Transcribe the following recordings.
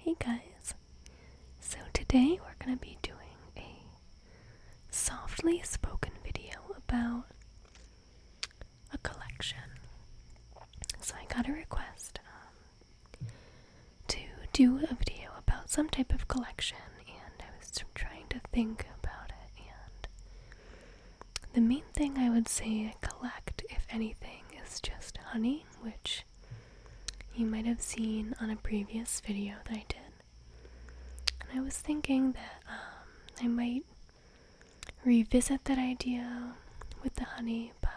Hey guys, so today we're going to be doing a softly spoken video about a collection. So I got a request to do a video about some type of collection, and I was trying to think about it, and the main thing I would say I collect, if anything, is just honey, which you might have seen on a previous video that I did. And I was thinking that I might revisit that idea with the honey, but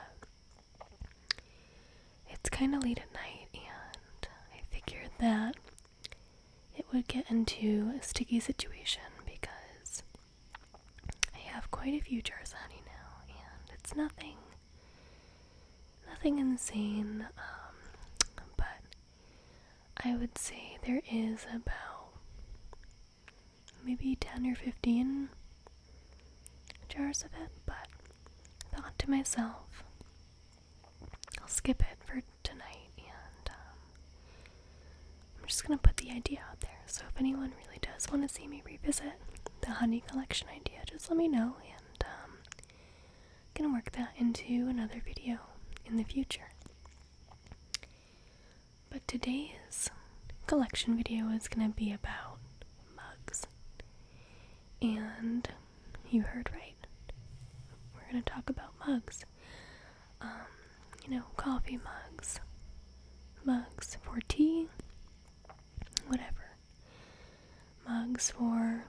it's kind of late at night, and I figured that it would get into a sticky situation because I have quite a few jars of honey now, and it's nothing insane, but I would say there is about maybe 10 or 15 jars of it, but I thought to myself, I'll skip it for tonight, and I'm just gonna put the idea out there. So if anyone really does want to see me revisit the honey collection idea, just let me know, and I'm gonna work that into another video in the future. But today's collection video is gonna be about mugs. And you heard right. We're gonna talk about mugs. Coffee mugs, mugs for tea, whatever. Mugs for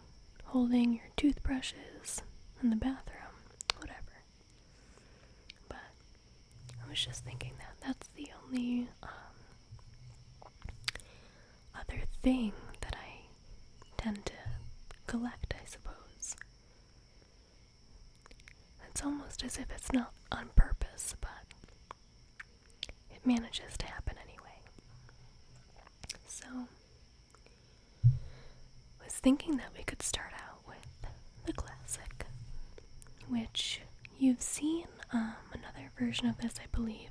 holding your toothbrushes in the bathroom, whatever. But I was just thinking that that's the only other thing that I tend to collect, I suppose. It's almost as if it's not on purpose, but it manages to happen anyway. So, I was thinking that we could start out with the classic, which you've seen another version of this, I believe,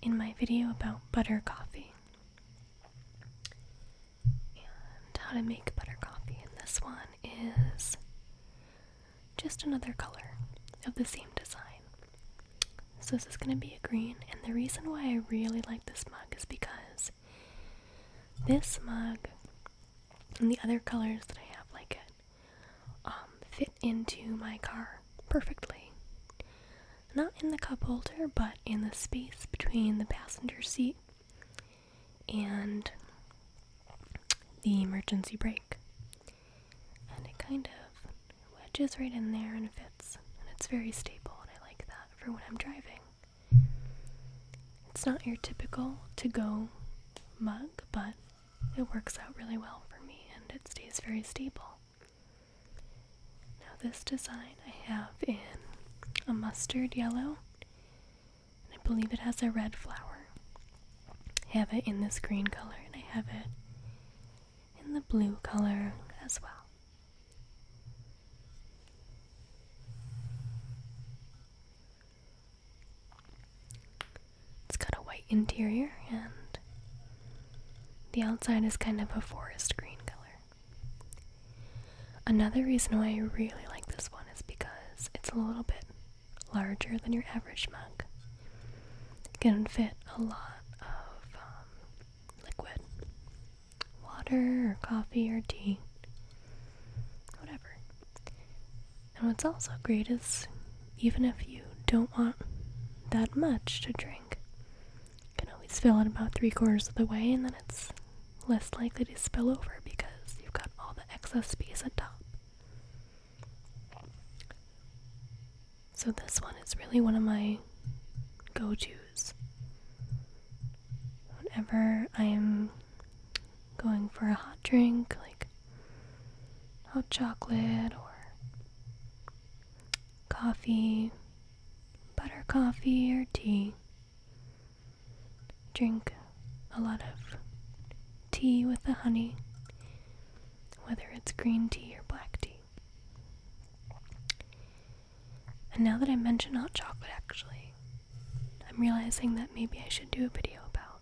in my video about butter coffee and how to make butter coffee. And this one is just another color of the same design. So this is going to be a green, and the reason why I really like this mug is because this mug and the other colors that I have like it fit into my car perfectly. Not in the cup holder, but in the space between the passenger seat and the emergency brake. And it kind of wedges right in there and fits, and it's very stable, and I like that for when I'm driving. It's not your typical to-go mug, but it works out really well for me, and it stays very stable. Now this design I have in a mustard yellow, and I believe it has a red flower. I have it in this green color, and I have it in the blue color as well. It's got a white interior, and the outside is kind of a forest green color. Another reason why I really like this one is because it's a little bit larger than your average mug. It can fit a lot of liquid, water or coffee or tea, whatever. And what's also great is even if you don't want that much to drink, you can always fill it about 3/4 of the way, and then it's less likely to spill over because you've got all the excess space at top. So this one is really one of my go-tos. Whenever I'm going for a hot drink, like hot chocolate or coffee, butter coffee or tea, drink a lot of tea with the honey, whether it's green tea or black tea. And now that I mention hot chocolate, actually, I'm realizing that maybe I should do a video about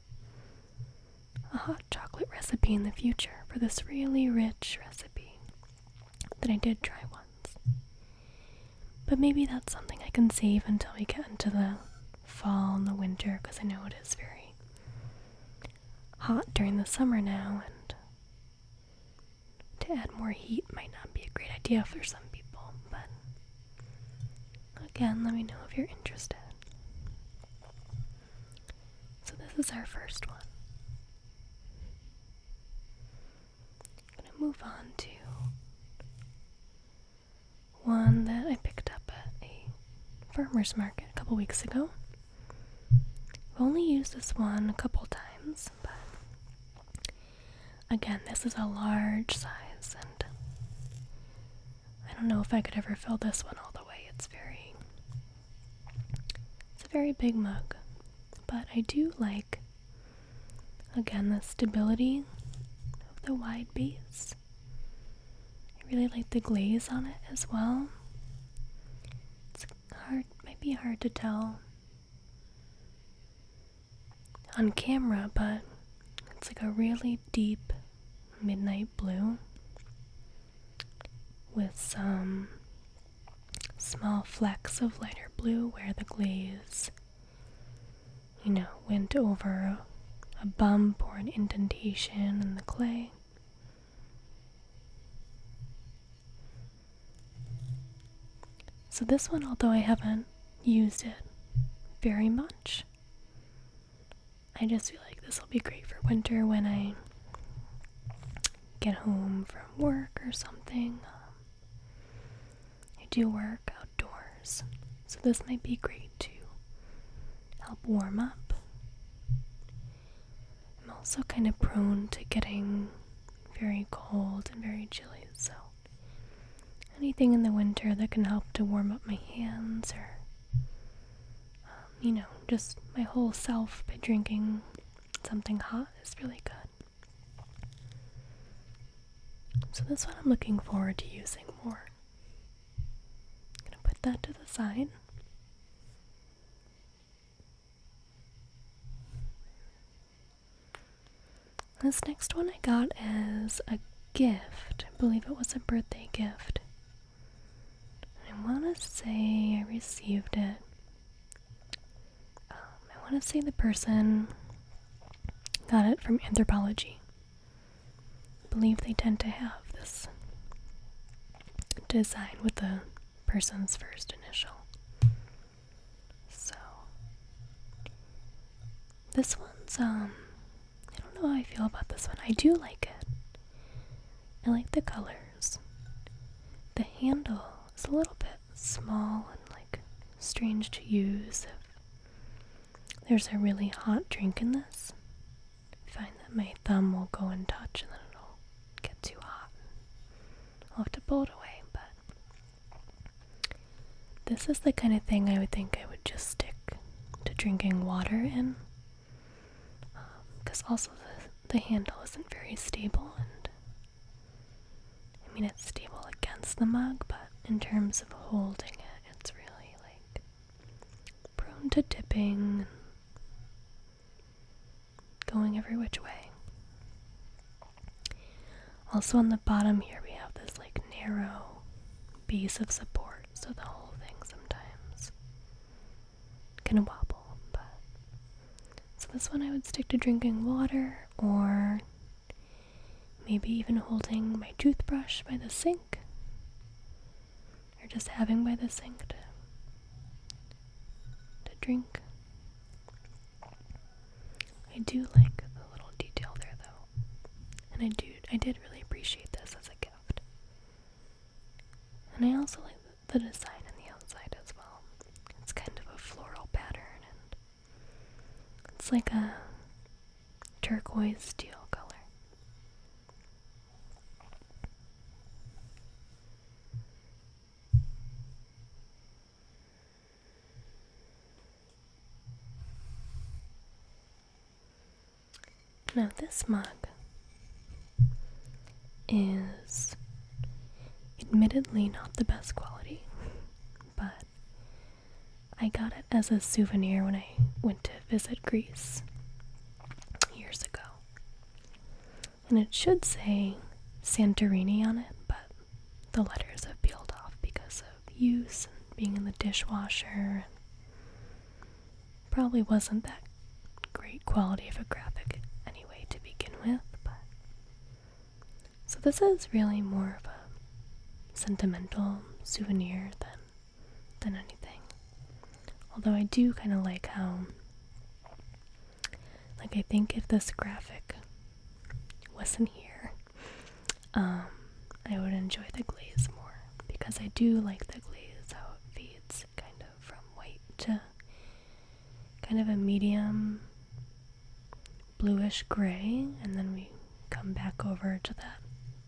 a hot chocolate recipe in the future for this really rich recipe that I did try once. But maybe that's something I can save until we get into the fall and the winter, because I know it is very hot during the summer now, and to add more heat might not be a great idea for some people, but again, let me know if you're interested. So this is our first one. I'm going to move on to one that I picked up at a farmer's market a couple weeks ago. I've only used this one a couple times, but again, this is a large size, and I don't know if I could ever fill this one all the way. It's a very big mug, but I do like, again, the stability of the wide base. I really like the glaze on it as well. It's might be hard to tell on camera, but it's like a really deep midnight blue with some small flecks of lighter blue where the glaze, went over a bump or an indentation in the clay. So this one, although I haven't used it very much, I just feel like this will be great for winter when I get home from work or something. I do work outdoors, so this might be great to help warm up. I'm also kind of prone to getting very cold and very chilly, so anything in the winter that can help to warm up my hands or, just my whole self by drinking something hot is really good. So this one I'm looking forward to using more. I'm going to put that to the side. This next one I got as a gift. I believe it was a birthday gift. I want to say I received it. I want to say the person got it from Anthropology. I believe they tend to have this design with the person's first initial. So this one's I don't know how I feel about this one. I do like it. I like the colors. The handle is a little bit small and strange to use if there's a really hot drink in this. I find that my thumb will go and touch and then it'll get too hot. I'll have to pull it away, but this is the kind of thing I would think I would just stick to drinking water in, because also the handle isn't very stable, and it's stable against the mug, but in terms of holding it, it's really prone to tipping and going every which way. Also on the bottom here we have this narrow base of support, so the whole thing sometimes can wobble. But so this one I would stick to drinking water, or maybe even holding my toothbrush by the sink, or just having by the sink to drink. I do like the little detail there though, and I did really appreciate this as a gift. And I also like the design on the outside as well. It's kind of a floral pattern, and it's like a turquoise teal color. Now this mug is admittedly not the best quality, but I got it as a souvenir when I went to visit Greece years ago. And it should say Santorini on it, but the letters have peeled off because of use and being in the dishwasher. Probably wasn't that great quality of a graphic anyway to begin with, but so this is really more of a sentimental souvenir than anything. Although I do kind of like how, like, I think if this graphic wasn't here, I would enjoy the glaze more, because I do like the glaze, how it fades kind of from white to kind of a medium bluish gray, and then we come back over to that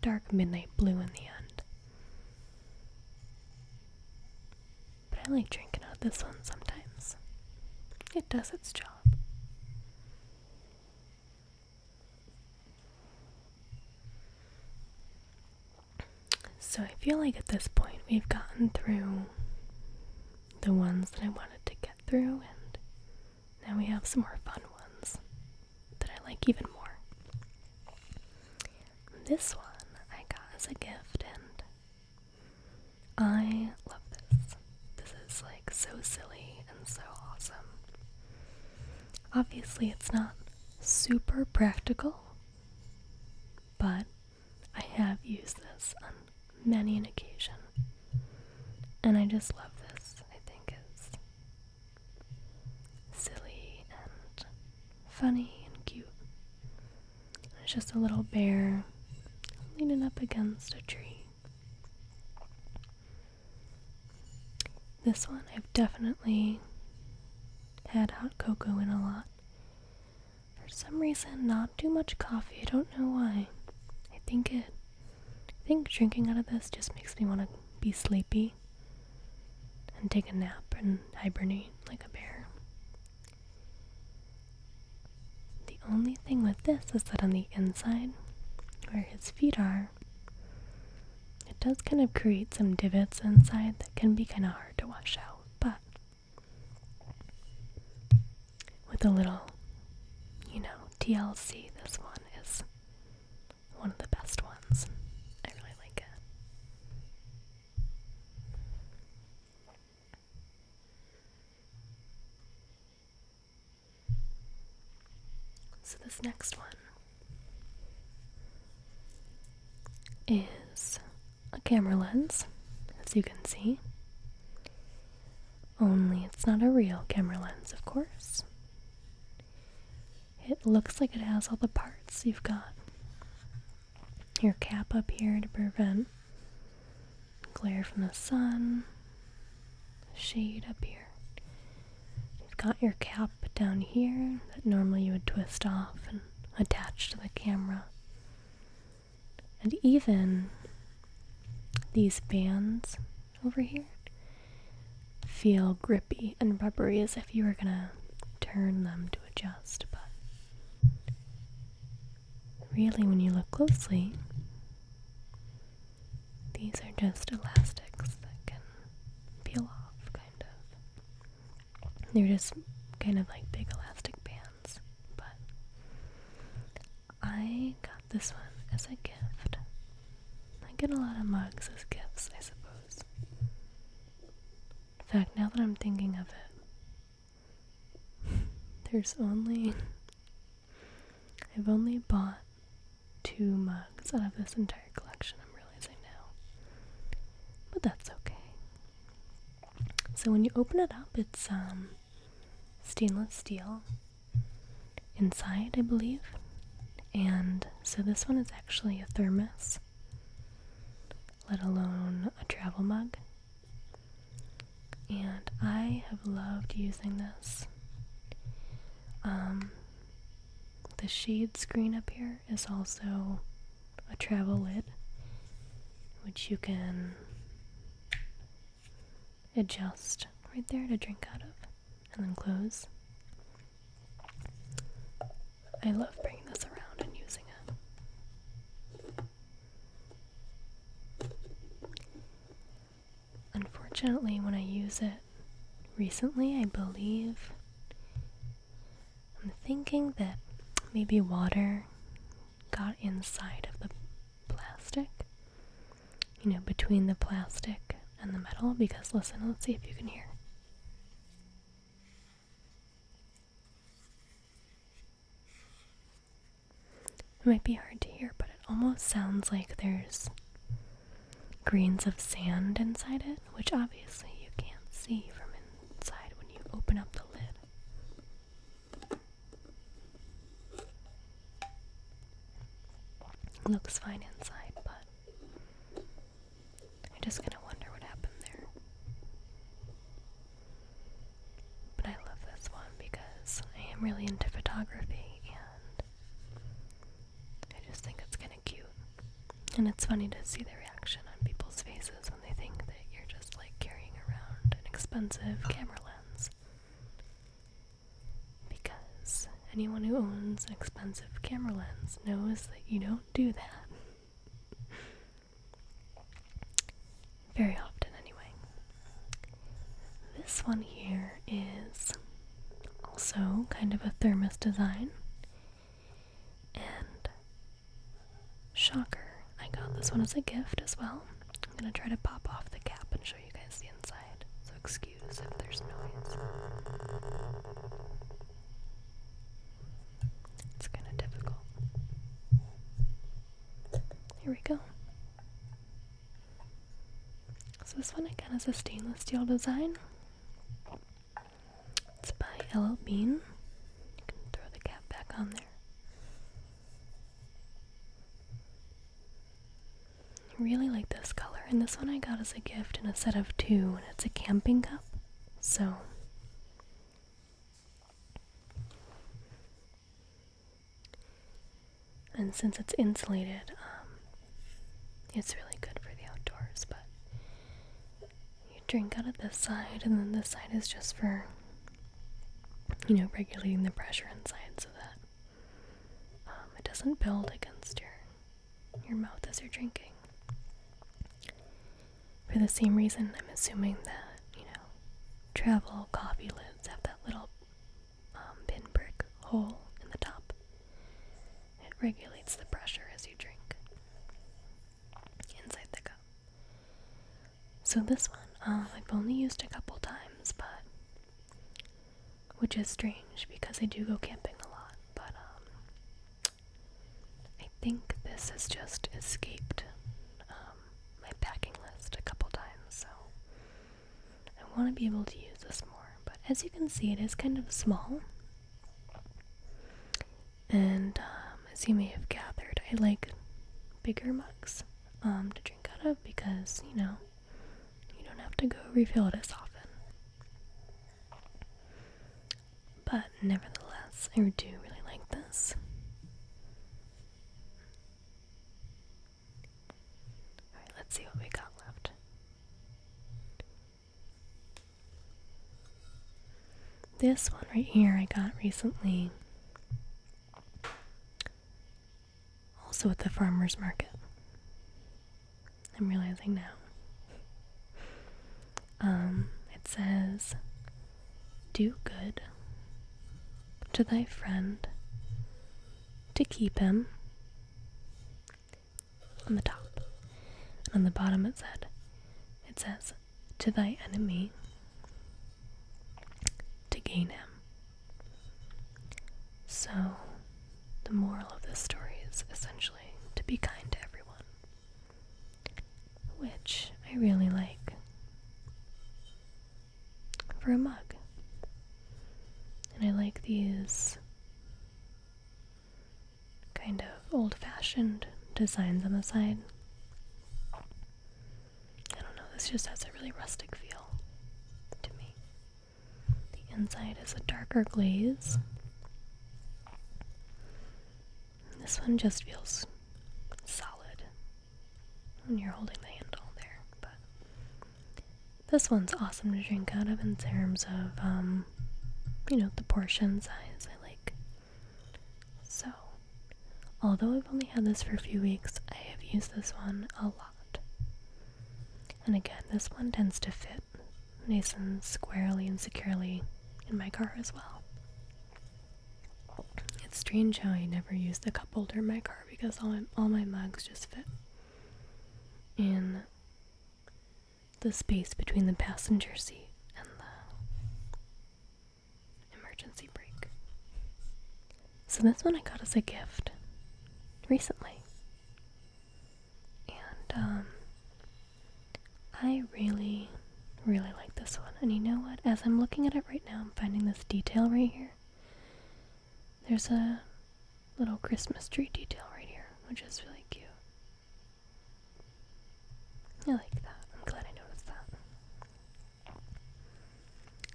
dark midnight blue in the end. But I like drinking out of this one sometimes. It does its job. So I feel like at this point we've gotten through the ones that I wanted to get through, and now we have some more fun ones that I like even more. This one I got as a gift, and I love this. This is like so silly and so awesome. Obviously it's not super practical, but I have used this on many an occasion, and I just love this. I think it's silly and funny and cute. It's just a little bear leaning up against a tree. This one I've definitely had hot cocoa in a lot. For some reason, not too much coffee. I don't know why. I think drinking out of this just makes me want to be sleepy and take a nap and hibernate like a bear. The only thing with this is that on the inside, where his feet are, it does kind of create some divots inside that can be kind of hard to wash out, but with a little, TLC, this one is one of the best ones. I really like it. So this next one is a camera lens, as you can see. Only it's not a real camera lens, of course. It looks like it has all the parts. You've got your cap up here to prevent glare from the sun, shade up here. You've got your cap down here that normally you would twist off and attach to the camera. And even these bands over here feel grippy and rubbery, as if you were gonna turn them to adjust, but really, when you look closely, these are just elastics that can peel off, kind of. They're just kind of like big elastic bands, but I got this one as a gift. I get a lot of mugs as gifts, I suppose. In fact, now that I'm thinking of it, I've only bought 2 mugs out of this entire collection, I'm realizing now. But that's okay. So when you open it up, it's stainless steel inside, I believe. And so this one is actually a thermos, let alone a travel mug. And I have loved using this. The shade screen up here is also a travel lid, which you can adjust right there to drink out of, and then close. I love bringing this around and using it. Unfortunately, when I use it recently, I believe I'm thinking that maybe water got inside of the plastic, you know, between the plastic and the metal, because listen, let's see if you can hear. It might be hard to hear, but it almost sounds like there's grains of sand inside it, which obviously you can't see from inside when you open up the lid. It looks fine inside, but I just kind of wonder what happened there. But I love this one because I am really into photography, and I just think it's kind of cute. And it's funny to see the reaction on people's faces when they think that you're just like carrying around an expensive camera lens. Because anyone who owns an expensive camera lens knows that you don't do that. Very often, anyway. This one here is also kind of a thermos design. And shocker, I got this one as a gift as well. I'm gonna try to pop off the cap and show you guys the inside, so excuse if there's noise. It's kind of difficult. Here we go. So this one again is a stainless steel design. It's by LL Bean. You can throw the cap back on there. I really like this color, and this one I got as a gift in a set of 2, and it's a camping cup. So and since it's insulated, it's really good for the outdoors. But you drink out of this side, and then this side is just for, you know, regulating the pressure inside so that it doesn't build against your mouth as you're drinking. For the same reason, I'm assuming that, you know, travel coffee lids have that little pinprick hole in the top. It regulates the pressure as you drink inside the cup. So this one, I've only used a couple times, but which is strange because I do go camping a lot. But I think this has just escaped my packing list a couple times, so I want to be able to use this more. But as you can see, it is kind of small, and as you may have gathered, I like bigger mugs to drink out of because, you know, you don't have to go refill it as often. But nevertheless, I do really like this. Alright, let's see what we got left. This one right here I got recently, also at the farmer's market. I'm realizing now. It says, "Do good to thy friend, to keep him," on the top. And on the bottom it says, "To thy enemy, to gain him." So, the moral of this story is essentially to be kind to everyone, which I really like for a mug. And I like these kind of old-fashioned designs on the side. I don't know, this just has a really rustic feel to me. The inside is a darker glaze. This one just feels solid when you're holding the handle there, but this one's awesome to drink out of in terms of, you know, the portion size I like. So, although I've only had this for a few weeks, I have used this one a lot. And again, this one tends to fit nice and squarely and securely in my car as well. It's strange how I never use the cup holder in my car because all my mugs just fit in the space between the passenger seat and the emergency brake. So this one I got as a gift recently. And I really like this one. And you know what? As I'm looking at it right now, I'm finding this detail right here. There's a little Christmas tree detail right here, which is really cute. I like that. I'm glad I noticed that.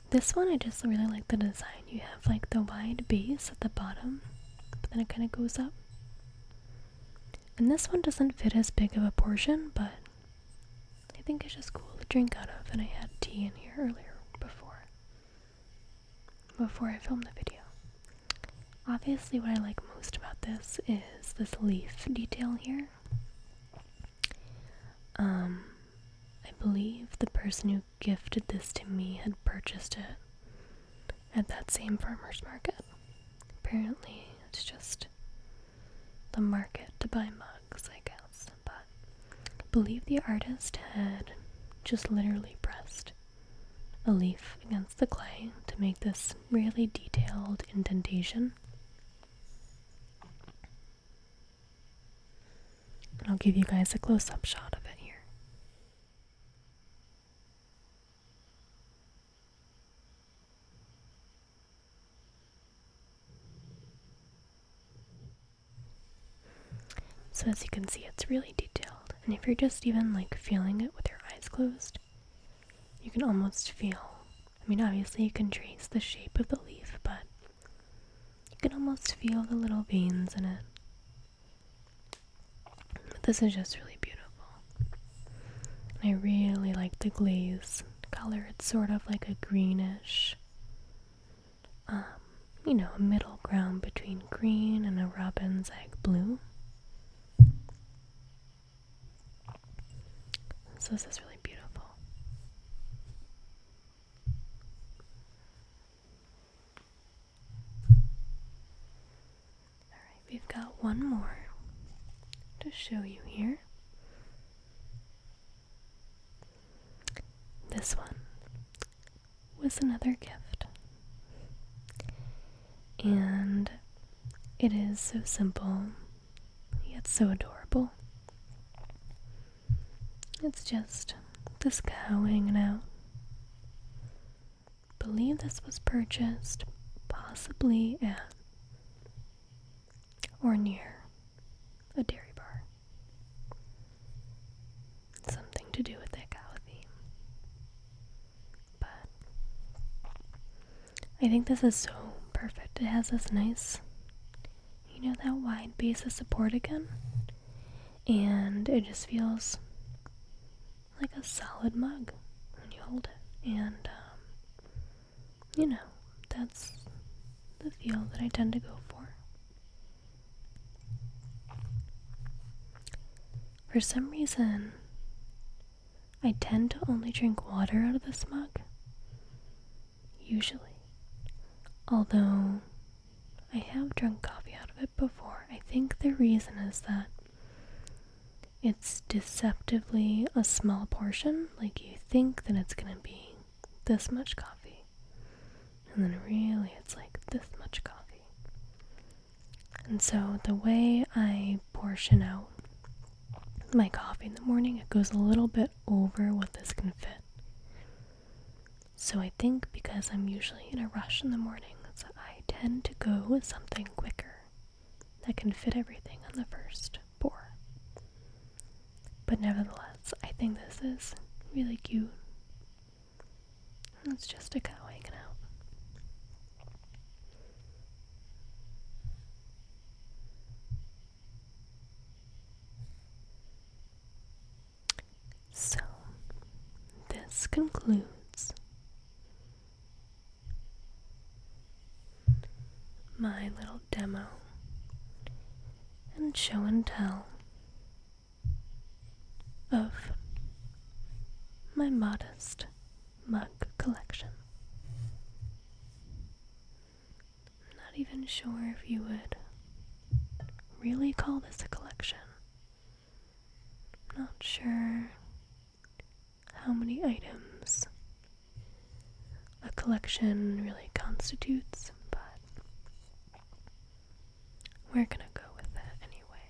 This one, I just really like the design. You have like the wide base at the bottom, but then it kind of goes up. And this one doesn't fit as big of a portion, but I think it's just cool to drink out of. And I had tea in here earlier before I filmed the video. Obviously, what I like most about this is this leaf detail here. I believe the person who gifted this to me had purchased it at that same farmer's market. Apparently, it's just the market to buy mugs, I guess. But I believe the artist had just literally pressed a leaf against the clay to make this really detailed indentation. And I'll give you guys a close-up shot of it here. So as you can see, it's really detailed. And if you're just even like feeling it with your eyes closed, you can almost feel, I mean obviously you can trace the shape of the leaf, but you can almost feel the little veins in it. But this is just really beautiful. And I really like the glaze color. It's sort of like a greenish, you know, a middle ground between green and a robin's egg blue. So this is really beautiful. Alright, we've got one more to show you here. This one was another gift. And it is so simple, yet so adorable. It's just this cow hanging out. I believe this was purchased possibly at or near a dairy bar. Something to do with that cow theme. But I think this is so perfect. It has this nice, you know, that wide base of support again. And it just feels like a solid mug when you hold it. And, you know, that's the feel that I tend to go for. For some reason, I tend to only drink water out of this mug. Usually. Although, I have drunk coffee out of it before. I think the reason is that it's deceptively a small portion. Like you think that it's gonna be this much coffee, and then really it's like this much coffee. And so the way I portion out my coffee in the morning, it goes a little bit over what this can fit. So I think because I'm usually in a rush in the morning, so I tend to go with something quicker that can fit everything on the first pour. But nevertheless, I think this is really cute. It's just a cow hanging out. So, this concludes my little demo and show and tell of my modest mug collection. I'm not even sure if you would really call this a collection. I'm not sure how many items a collection really constitutes, but we're gonna go with that anyway.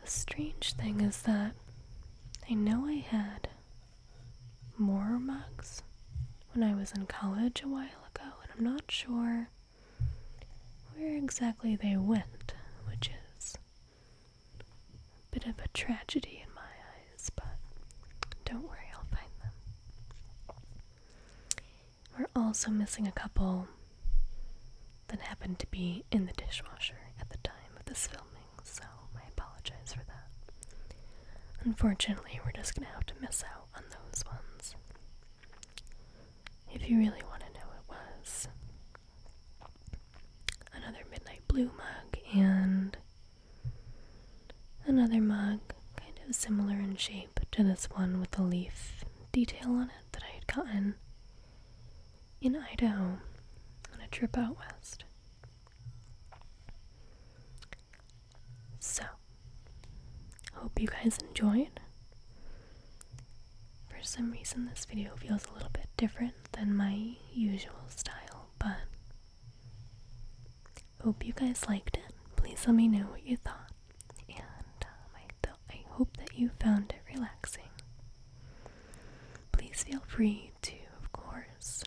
The strange thing is that I know I had more mugs when I was in college a while ago, and I'm not sure where exactly they went, which is a bit of a tragedy in my eyes, but don't worry, I'll find them. We're also missing a couple that happened to be in the dishwasher at the time of this filming, so I apologize for that. Unfortunately, we're just gonna have to miss out on those ones. If you really want to know, it was another midnight blue mug and another mug kind of similar in shape to this one with the leaf detail on it that I had gotten in Idaho on a trip out west. So, hope you guys enjoyed. For some reason this video feels a little bit different than my usual style, but hope you guys liked it. Please let me know what you thought, and I hope that you found it relaxing. Please feel free to, of course,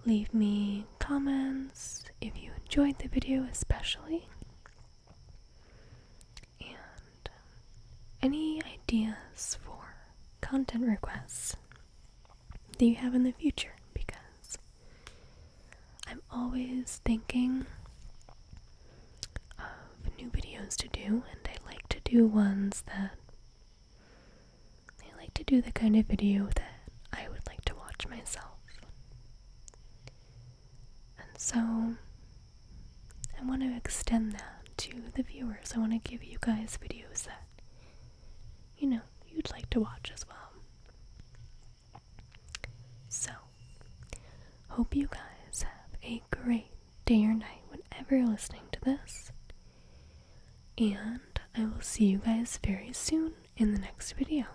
leave me comments if you enjoyed the video especially, and any ideas for content requests that you have in the future, because I'm always thinking of new videos to do, and I like to do ones that I like to do the kind of video that I would like to watch myself. And so I want to extend that to the viewers. I want to give you guys videos that, you know, you'd like to watch as well. So, hope you guys have a great day or night whenever you're listening to this. And I will see you guys very soon in the next video.